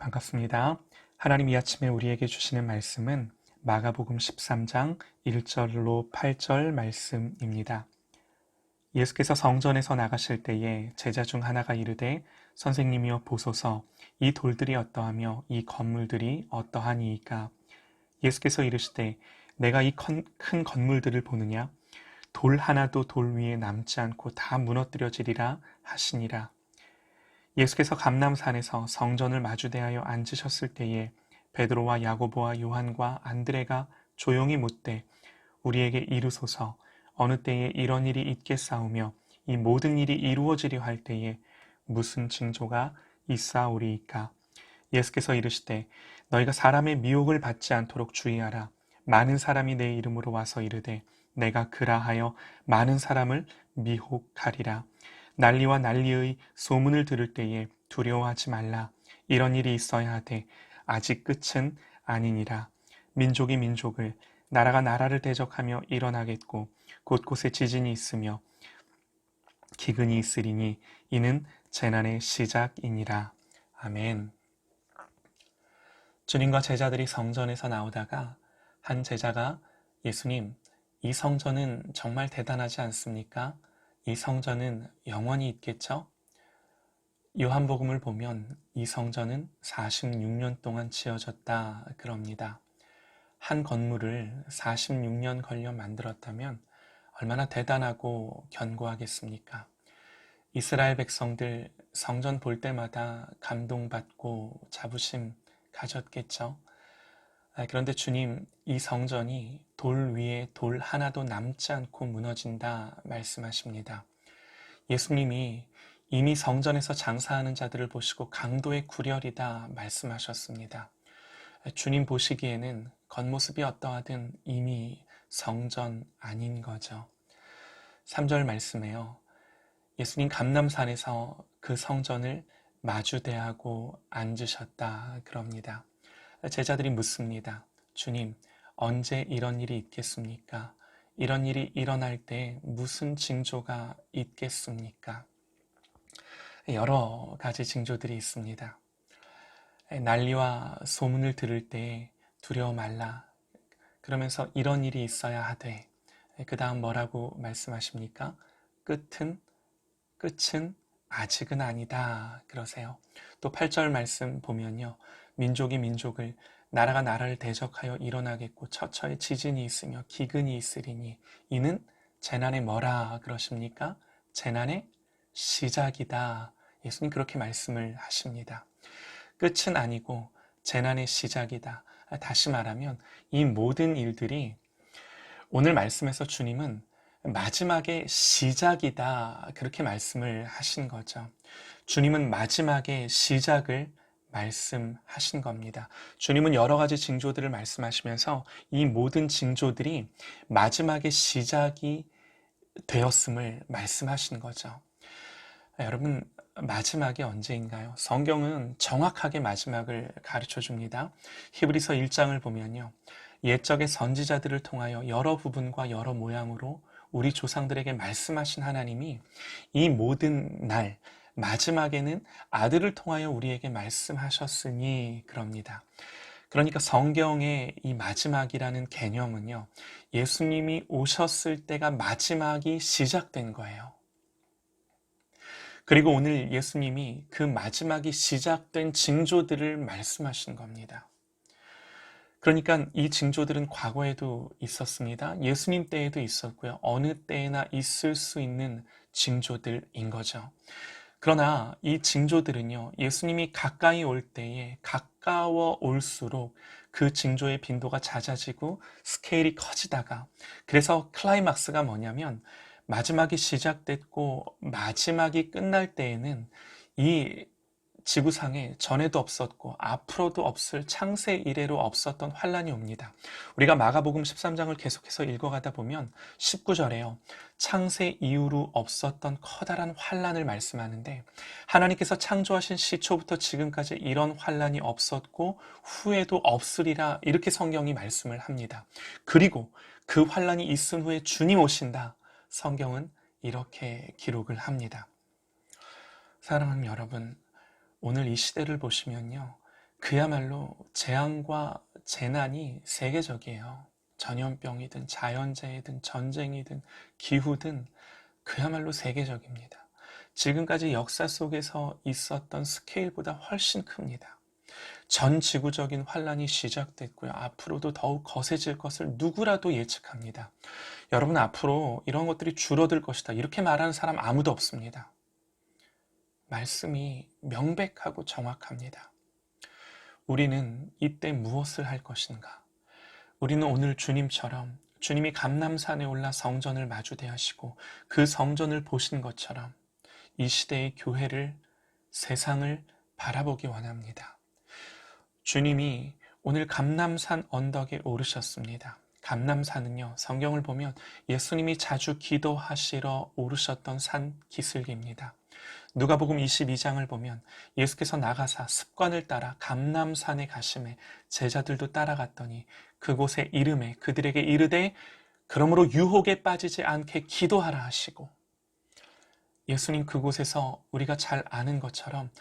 반갑습니다. 하나님 이 아침에 우리에게 주시는 말씀은 마가복음 13장 1절로 8절 말씀입니다. 예수께서 성전에서 나가실 때에 제자 중 하나가 이르되 선생님이여 보소서 이 돌들이 어떠하며 이 건물들이 어떠하니이까. 예수께서 이르시되 내가 이 큰 건물들을 보느냐 돌 하나도 돌 위에 남지 않고 다 무너뜨려지리라 하시니라. 예수께서 감람산에서 성전을 마주대하여 앉으셨을 때에 베드로와 야고보와 요한과 안드레가 조용히 묻되 우리에게 이르소서 어느 때에 이런 일이 있겠사오며 이 모든 일이 이루어지려 할 때에 무슨 징조가 있사오리이까. 예수께서 이르시되 너희가 사람의 미혹을 받지 않도록 주의하라. 많은 사람이 내 이름으로 와서 이르되 내가 그라하여 많은 사람을 미혹하리라. 난리와 난리의 소문을 들을 때에 두려워하지 말라. 이런 일이 있어야 하되 아직 끝은 아니니라. 민족이 민족을 나라가 나라를 대적하며 일어나겠고 곳곳에 지진이 있으며 기근이 있으리니 이는 재난의 시작이니라. 아멘. 주님과 제자들이 성전에서 나오다가 한 제자가 예수님, 이 성전은 정말 대단하지 않습니까? 이 성전은 영원히 있겠죠? 요한복음을 보면 이 성전은 46년 동안 지어졌다 그럽니다. 한 건물을 46년 걸려 만들었다면 얼마나 대단하고 견고하겠습니까? 이스라엘 백성들 성전 볼 때마다 감동받고 자부심 가졌겠죠? 그런데 주님, 이 성전이 돌 위에 돌 하나도 남지 않고 무너진다 말씀하십니다. 예수님이 이미 성전에서 장사하는 자들을 보시고 강도의 구렬이다 말씀하셨습니다. 주님 보시기에는 겉모습이 어떠하든 이미 성전 아닌 거죠. 3절 말씀에요. 예수님 감람산에서 그 성전을 마주대하고 앉으셨다 그럽니다. 제자들이 묻습니다. 주님, 언제 이런 일이 있겠습니까? 이런 일이 일어날 때 무슨 징조가 있겠습니까? 여러 가지 징조들이 있습니다. 난리와 소문을 들을 때 두려워 말라. 그러면서 이런 일이 있어야 하되, 그 다음 뭐라고 말씀하십니까? 끝은 아직은 아니다. 그러세요. 또 8절 말씀 보면요. 민족이 민족을 나라가 나라를 대적하여 일어나겠고 처처에 지진이 있으며 기근이 있으리니 이는 재난의 뭐라 그러십니까? 재난의 시작이다. 예수님 그렇게 말씀을 하십니다. 끝은 아니고 재난의 시작이다. 다시 말하면 이 모든 일들이 오늘 말씀에서 주님은 마지막의 시작이다. 그렇게 말씀을 하신 거죠. 주님은 마지막의 시작을 말씀하신 겁니다. 주님은 여러 가지 징조들을 말씀하시면서 이 모든 징조들이 마지막의 시작이 되었음을 말씀하신 거죠. 여러분, 마지막이 언제인가요? 성경은 정확하게 마지막을 가르쳐 줍니다. 히브리서 1장을 보면요. 옛적의 선지자들을 통하여 여러 부분과 여러 모양으로 우리 조상들에게 말씀하신 하나님이 이 모든 날 마지막에는 아들을 통하여 우리에게 말씀하셨으니 그럽니다. 그러니까 성경의 이 마지막이라는 개념은요. 예수님이 오셨을 때가 마지막이 시작된 거예요. 그리고 오늘 예수님이 그 마지막이 시작된 징조들을 말씀하신 겁니다. 그러니까 이 징조들은 과거에도 있었습니다. 예수님 때에도 있었고요. 어느 때에나 있을 수 있는 징조들인 거죠. 그러나 이 징조들은요, 예수님이 가까이 올 때에 가까워 올수록 그 징조의 빈도가 잦아지고 스케일이 커지다가 그래서 클라이막스가 뭐냐면 마지막이 시작됐고 마지막이 끝날 때에는 이 지구상에 전에도 없었고 앞으로도 없을 창세 이래로 없었던 환란이 옵니다. 우리가 마가복음 13장을 계속해서 읽어가다 보면 19절에요. 창세 이후로 없었던 커다란 환란을 말씀하는데 하나님께서 창조하신 시초부터 지금까지 이런 환란이 없었고 후에도 없으리라 이렇게 성경이 말씀을 합니다. 그리고 그 환란이 있은 후에 주님 오신다. 성경은 이렇게 기록을 합니다. 사랑하는 여러분, 오늘 이 시대를 보시면요. 그야말로 재앙과 재난이 세계적이에요. 전염병이든 자연재해든 전쟁이든 기후든 그야말로 세계적입니다. 지금까지 역사 속에서 있었던 스케일보다 훨씬 큽니다. 전 지구적인 환란이 시작됐고요. 앞으로도 더욱 거세질 것을 누구라도 예측합니다. 여러분, 앞으로 이런 것들이 줄어들 것이다, 이렇게 말하는 사람 아무도 없습니다. 말씀이 명백하고 정확합니다. 우리는 이때 무엇을 할 것인가? 우리는 오늘 주님처럼, 주님이 감람산에 올라 성전을 마주대하시고 그 성전을 보신 것처럼 이 시대의 교회를, 세상을 바라보기 원합니다. 주님이 오늘 감람산 언덕에 오르셨습니다. 감람산은요, 성경을 보면 예수님이 자주 기도하시러 오르셨던 산 기슭입니다. 누가복음 22장을 보면 예수께서 나가사 습관을 따라 감람산에 가심에 제자들도 따라갔더니 그곳의 이름에 그들에게 이르되 그러므로 유혹에 빠지지 않게 기도하라 하시고, 예수님 그곳에서 우리가 잘 아는 것처럼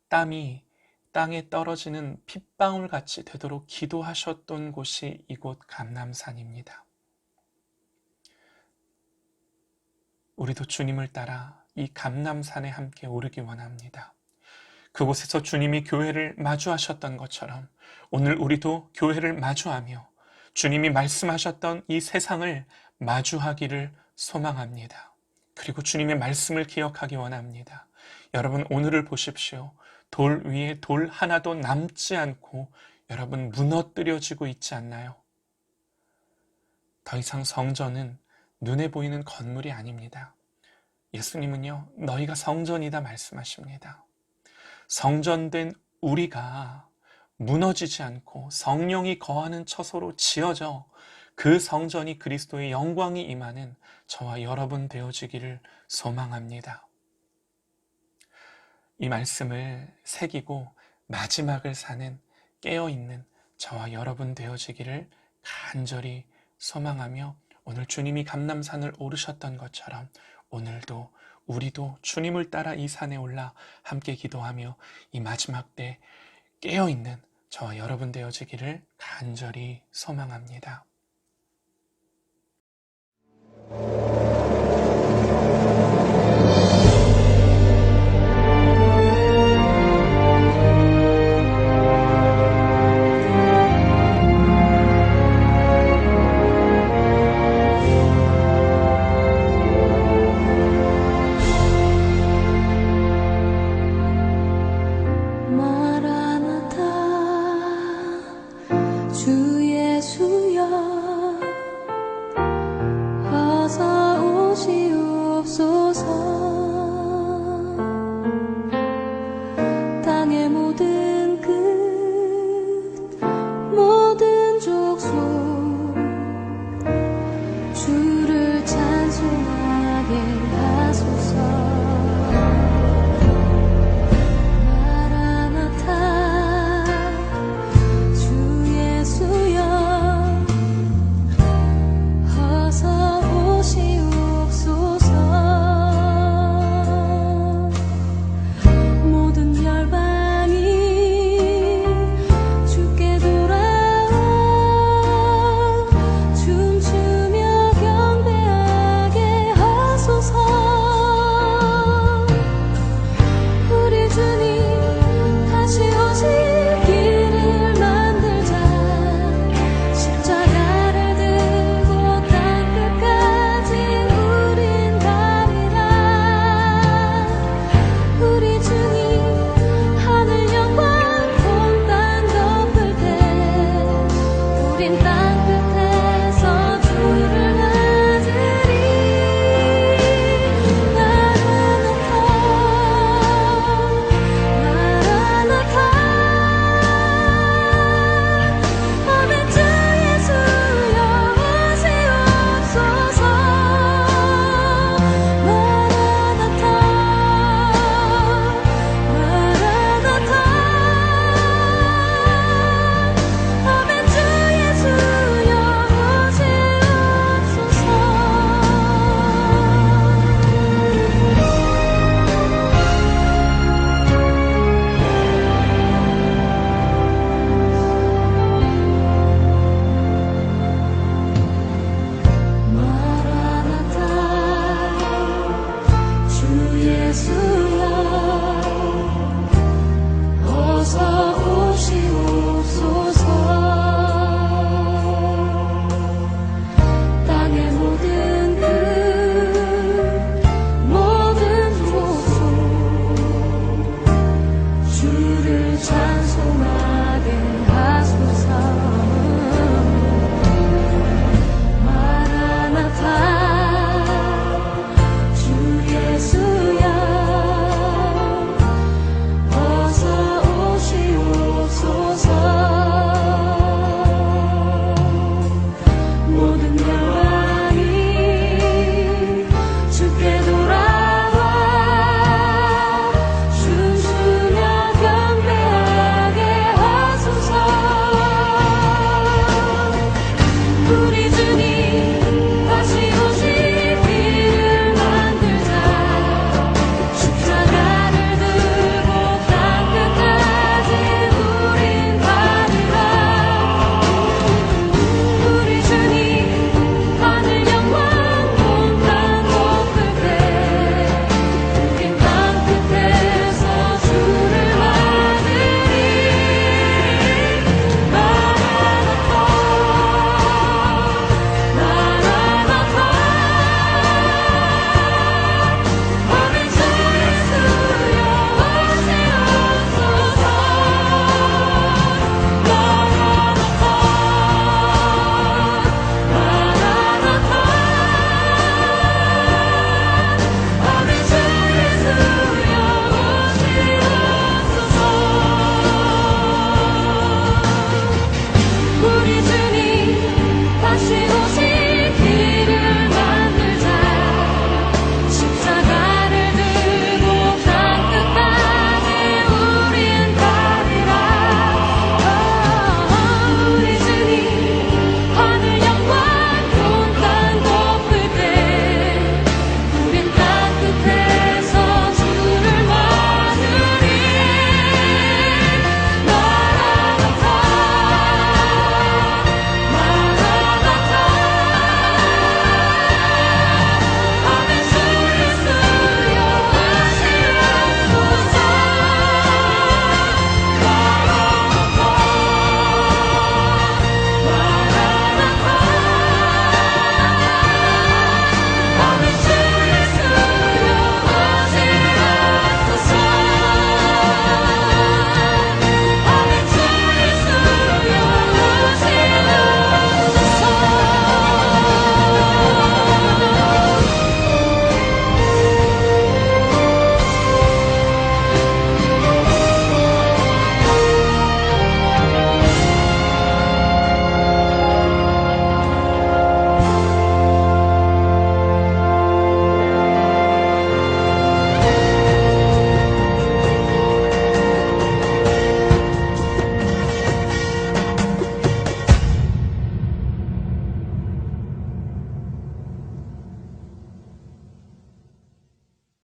땀이 땅에 떨어지는 핏방울 같이 되도록 기도하셨던 곳이 이곳 감람산입니다. 우리도 주님을 따라 이 감람산에 함께 오르기 원합니다. 그곳에서 주님이 교회를 마주하셨던 것처럼 오늘 우리도 교회를 마주하며 주님이 말씀하셨던 이 세상을 마주하기를 소망합니다. 그리고 주님의 말씀을 기억하기 원합니다. 여러분, 오늘을 보십시오. 돌 위에 돌 하나도 남지 않고 여러분 무너뜨려지고 있지 않나요? 더 이상 성전은 눈에 보이는 건물이 아닙니다. 예수님은요, 너희가 성전이다 말씀하십니다. 성전된 우리가 무너지지 않고 성령이 거하는 처소로 지어져 그 성전이 그리스도의 영광이 임하는 저와 여러분 되어지기를 소망합니다. 이 말씀을 새기고 마지막을 사는 깨어있는 저와 여러분 되어지기를 간절히 소망하며, 오늘 주님이 감람산을 오르셨던 것처럼 오늘도 우리도 주님을 따라 이 산에 올라 함께 기도하며 이 마지막 때 깨어있는 저와 여러분 되어지기를 간절히 소망합니다. 모든 열방이 주를 찬송하게